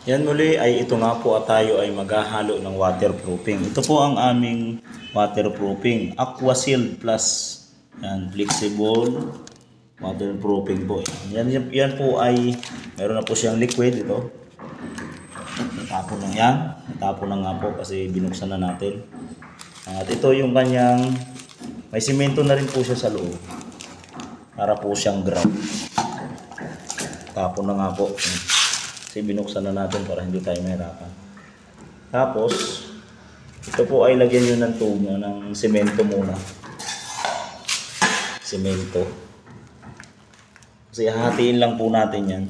Yan muli ay ito nga po at tayo ay maghahalo ng waterproofing. Ito po ang aming waterproofing. Aquasil Plus. Yan, flexible waterproofing po. Yan po ay meron na po siyang liquid ito. Natapon na yan. Natapon na nga po kasi binuksan na natin. At ito yung kanyang may simento na rin po siya sa loob. Para po siyang ground. Tapon na nga po. Kasi binuksan na natin para hindi tayo mahirapan. Tapos, ito po ay lagyan nyo ng tubig ng semento muna. Semento. Kasi hahatiin lang po natin yan.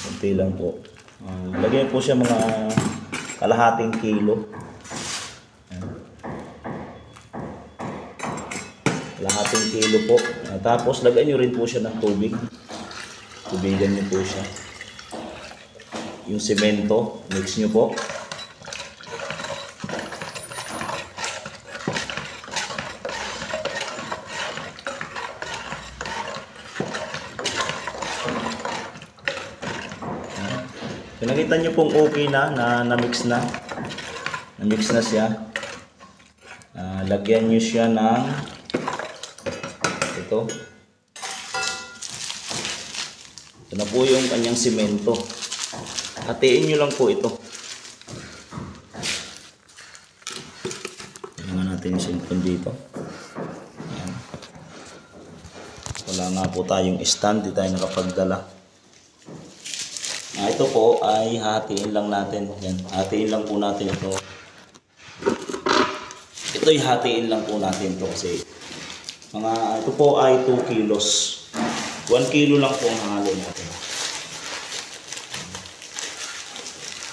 Kunti lang po. Lagyan po siya mga kalahating kilo. Kalahating kilo po. Tapos, lagyan nyo rin po siya ng tubig. Tubigan nyo po siya. Yung semento, mix nyo po. So, nakita nyo pong okay na, na-mix na. Na-mix na siya. Lagyan nyo siya ng ito. Ito na po yung kanyang simento. Hatiin nyo lang po ito. Tingnan natin yung silikon dito. Ayan. Wala nga po tayong stand. Di tayo nakapagdala. Ito po ay hatiin lang natin. Ayan. Hatiin lang po natin ito. Ito'y hatiin lang po natin ito kasi ito po ay 2 kilos. 1 kilo lang po ang halo natin.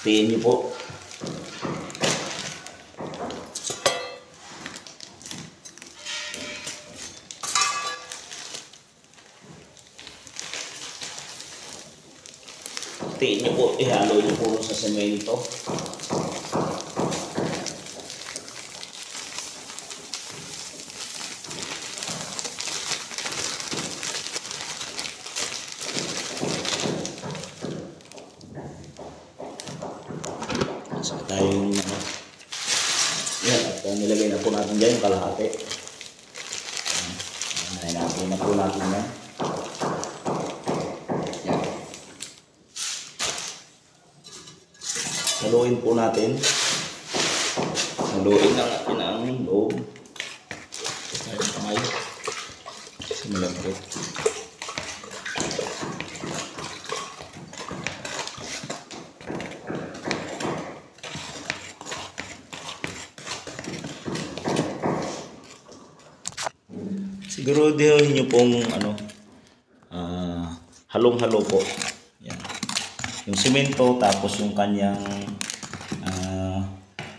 Hatiin nyo po. Hatiin nyo po. Ihalo nyo po sa semento. Saka tayong yan, at nilagay na po natin dyan yung kalahati. Hinapin na po natin yan. Yan. Haluin po natin. Haluin na natin ang loob. Ayun kamay. Similagkit. Siguraduhin nyo pong halong-halo po. Yan. Yung semento tapos yung kanyang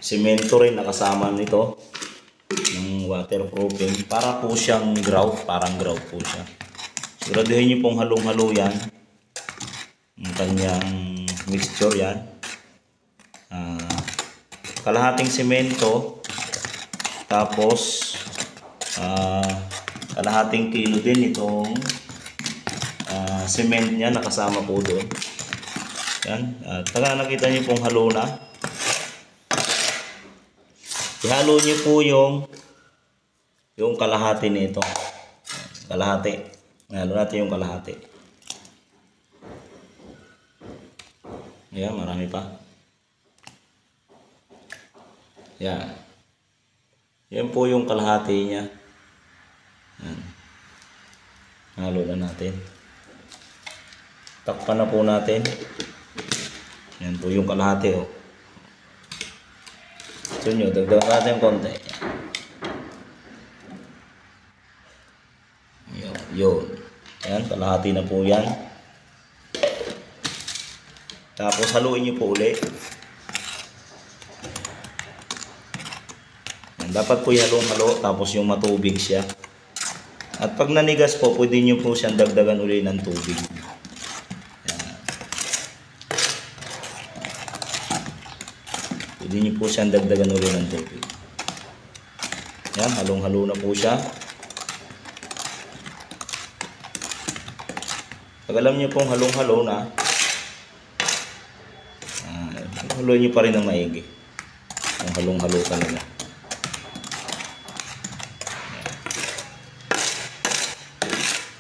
semento rin nakasama nito ng waterproofing para po siyang grout, parang grout po siya. Siguraduhin nyo pong halong-halo yan. Yung kanyang mixture yan. Kalahating semento tapos kalahating kilo din itong cement niya nakasama po doon. Yan. Taga nakita niyo pong halo na. Ihalo niyo po yung kalahati nito. Kalahati. Ihalo natin yung kalahati. Ayan, marami pa. Yan. Yan po yung kalahati niya. Yan. Halo na natin. Takpan na po natin. Yan po yung kalahati. Oh. So nyo, dagdagan natin yung konti. Yun. Yan, kalahati na po yan. Tapos haluin nyo po ulit. Yan, dapat po yung halong-halo tapos yung matubig siya. At pag nanigas po, pwede nyo po siyang dagdagan ulit ng tubig. Yan. Pwede nyo po siyang dagdagan ulit ng tubig. Yan, halong-halo na po siya. Pag alam niyo pong halong-halo na, haluin niyo pa rin ng maigi. Ang halong-halo talaga.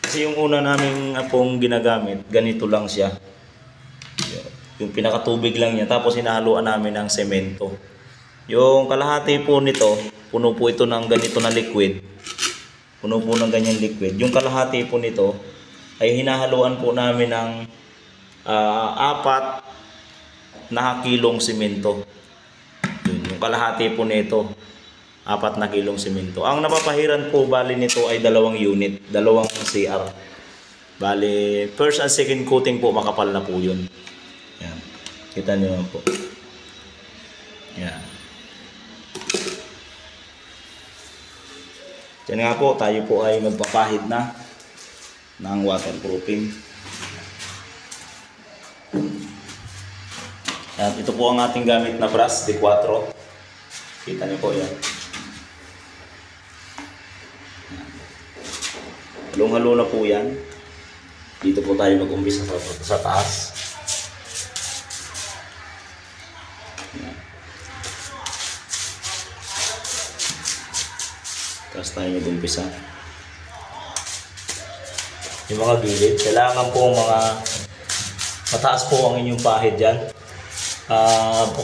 Kasi yung una naming pong ginagamit, ganito lang siya. Yung pinakatubig lang niya, tapos hinahaluan namin ng semento. Yung kalahati po nito, puno po ito ng ganito na liquid. Puno po ng ganyan liquid. Yung kalahati po nito, ay hinahaluan po namin ng 4 na kilong semento. Yung kalahati po nito, 4 na kilong semento. Ang napapahiran po bali nito ay 2 unit, 2 CR. Bali, first and second coating po, makapal na po yun. Yan. Kita niyo po. Yan. Yan nga po, tayo po ay magpapahid na ng waterproofing. At ito po ang ating gamit na brush, D4. Kita niyo po yan. Halong-halo na po yan. Dito po tayo mag-umpisa sa taas. Tapos tayo mag-umpisa. Yung mga gilid, kailangan po mga mataas po ang inyong pahid dyan.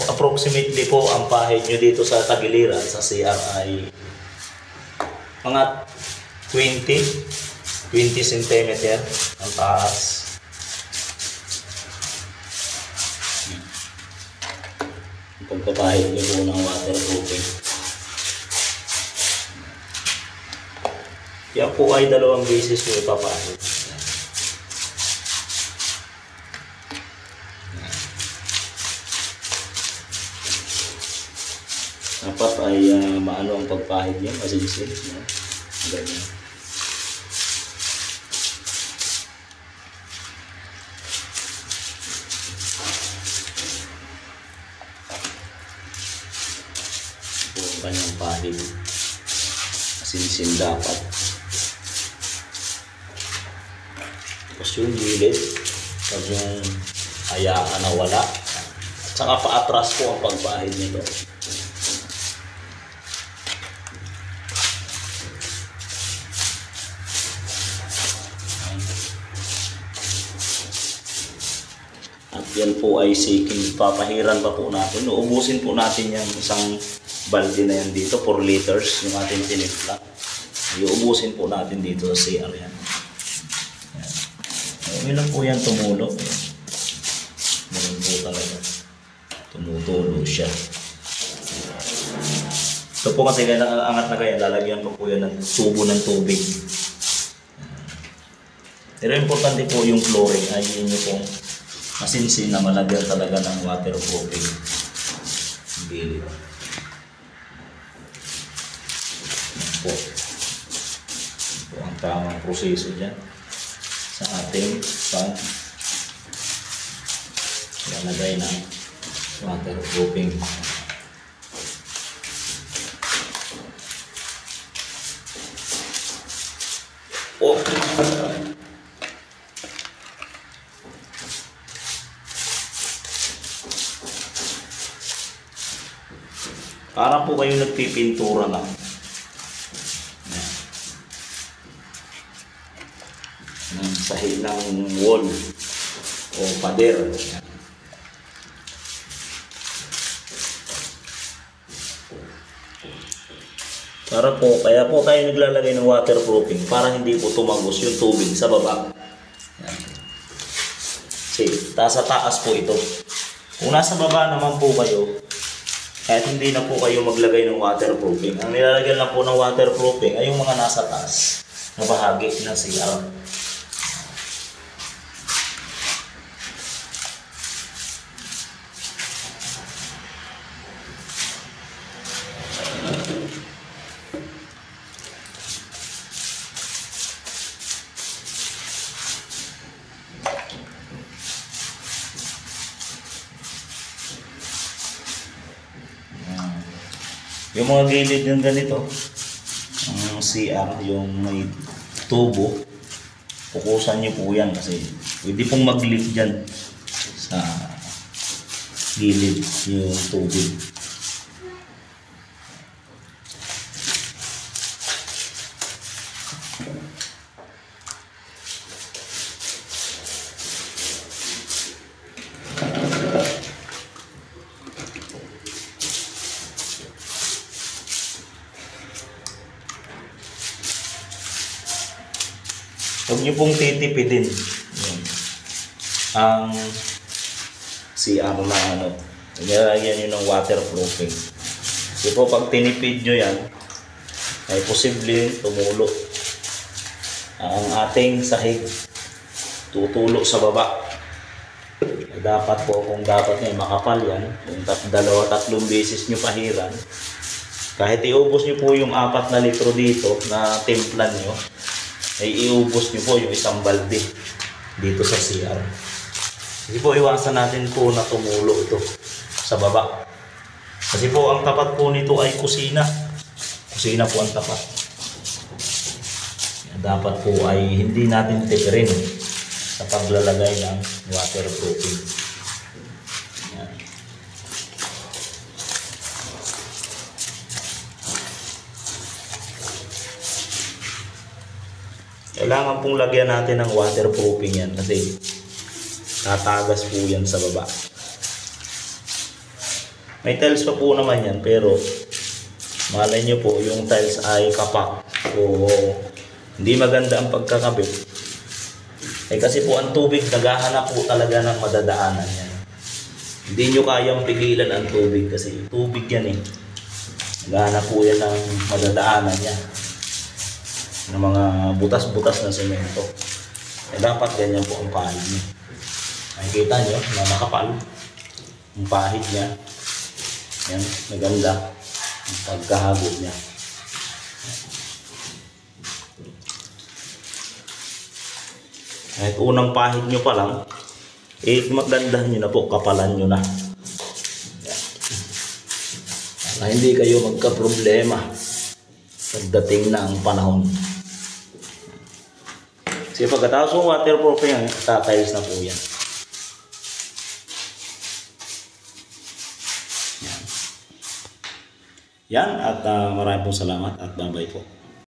Approximately po ang pahid nyo dito sa tagiliran sa CR ay mga 20 cm ang taas. Pagpapahid nyo po ng waterproofing. Yan po ay 2 beses nyo ipapahid. Dapat ay maano ang pagpahid nyo, masinsin. Ganyan. Kanyang pahid, masinsin dapat. Tapos yung gilid, pag yung hayaan na wala, at saka paatras po ang pagpahid nito. At yan po ay seeking, papahiran pa po natin. Uubusin po natin yung isang balde na yan dito, 4 liters yung ating tinimpla. Iuubusin po natin dito sa CR yan. Yun lang po yan, tumulo. Meron po talaga. Tumutulo siya. Ito po kasi kaya angat na kaya, lalagyan po yan ng tubo ng tubig. Pero importante po yung flooring ay yun yung pong masinsin na malagyan talaga ng waterproofing. Gilid. Po ang tamang proseso dyan sa ating pag-lalagay ng waterproofing. Para po kayo nagpipintura lang. Sahig ng wall o pader. Para po, kaya po tayo naglalagay ng waterproofing para hindi po tumagos yung tubig sa baba. Yan. See, sa taas po ito. Kung nasa baba naman po kayo, kahit hindi na po kayo maglagay ng waterproofing, ang nilalagyan lang po ng waterproofing ay yung mga nasa taas na bahagi ng CR. Yung mga gilid yung ganito, ang CR, yung may tubo, pukusan nyo po yan kasi Pwede pong mag-leak dyan sa gilid yung tubig. Huwag niyo pong titipidin ang CR na ano. Nilagyan nyo ng waterproofing. Kasi po pag tinipid nyo yan, ay posible tumulo ang ating sahig. Tutulo sa baba. Dapat po, kung dapat nyo makapal yan, kung 2-3 beses nyo pahiran, kahit iubos nyo po yung 4 na litro dito na timplan nyo, ay iubos nyo po yung 1 balde dito sa CR. Kasi po iwasan natin po na tumulo ito sa baba. Kasi po ang tapat po nito ay kusina. Kusina po ang tapat. Dapat po ay hindi natin tipirin sa paglalagay ng waterproofing. Yan. Kailangan pong lagyan natin ng waterproofing yan kasi tatagas po yan sa baba. May tiles pa po naman yan pero malay nyo po yung tiles ay kapak o hindi maganda ang pagkakabit. Kasi po ang tubig naghahanap po talaga ng madadaanan yan. Hindi nyo kayang pigilan ang tubig kasi tubig yan eh. Naghahanap po yan ng madadaanan yan. Ng mga butas-butas na semento. Dapat ganyan po ang pahid niya. Nakikita nyo na nakapal ang pahid niya. Yan, maganda ang pagkahagod niya. Kahit unang pahid nyo pa lang, magandahan nyo na po, kapalan nyo na. Para hindi kayo magka-problema pagdating na ang panahon. Kasi pagkatapos ng waterproofing, tatiles na po yan. Yan, at maraming pong salamat at bye-bye po.